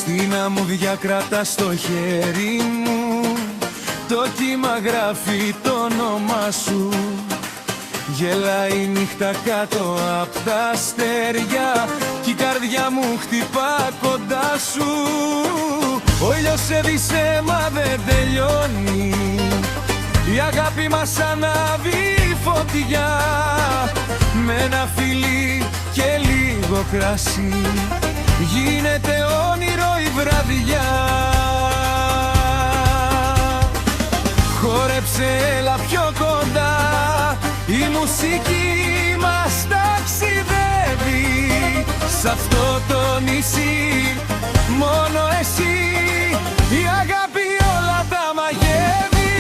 Στην αμμούδια κρατά στο χέρι μου, το κύμα γράφει το όνομά σου. Γελάει η νύχτα κάτω απ' τα αστέρια κι η καρδιά μου χτυπά κοντά σου. Ο ήλιος έβησε μα δεν τελειώνει, η αγάπη μας ανάβει φωτιά. Με ένα φιλί και λίγο κρασί γίνεται όνειρο η βραδιά. Χόρεψε, έλα πιο κοντά, η μουσική μας ταξιδεύει. Σ' αυτό το νησί μόνο εσύ, η αγάπη όλα τα μαγεύει.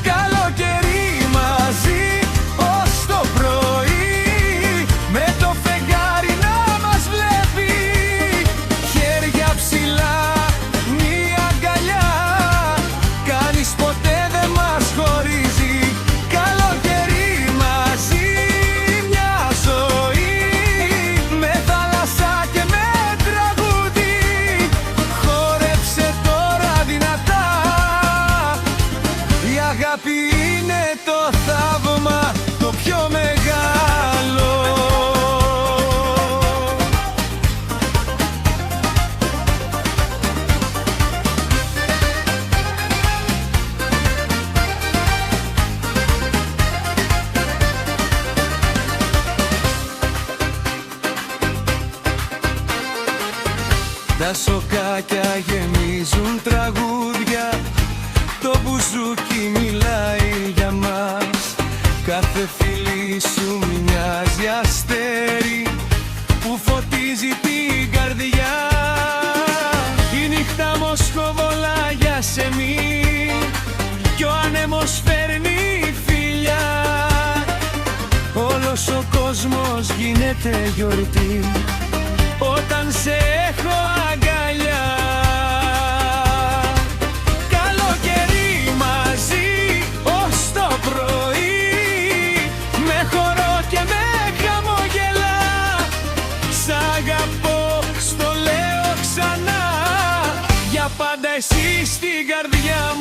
Καλοκαίρι μαζί ως το πρωί, με το φεγγάρι να μας βλέπει. Χέρια ψηλά, μία αγκαλιά, κανείς ποτέ δεν μας χωρίζει. Καλοκαίρι μαζί, μια ζωή, με θάλασσα και με τραγούδι. Χόρεψε τώρα δυνατά, η αγάπη είναι το θαύμα το πιο μεγάλο. Τα σοκάκια γεμίζουν τραγούδια, το μπουζούκι μιλάει για μας. Κάθε φιλί σου μοιάζει αστέρι που φωτίζει την καρδιά. Η νύχτα μοσχοβολά για σεμί κι ο άνεμος φέρνει φιλιά. Όλος ο κόσμος γίνεται γιορτή όταν σε έχω αγκαλιά. Καλοκαίρι μαζί ως το πρωί, με χορό και με χαμογελά. Σ' αγαπώ, στο λέω ξανά, για πάντα εσύ στην καρδιά μου.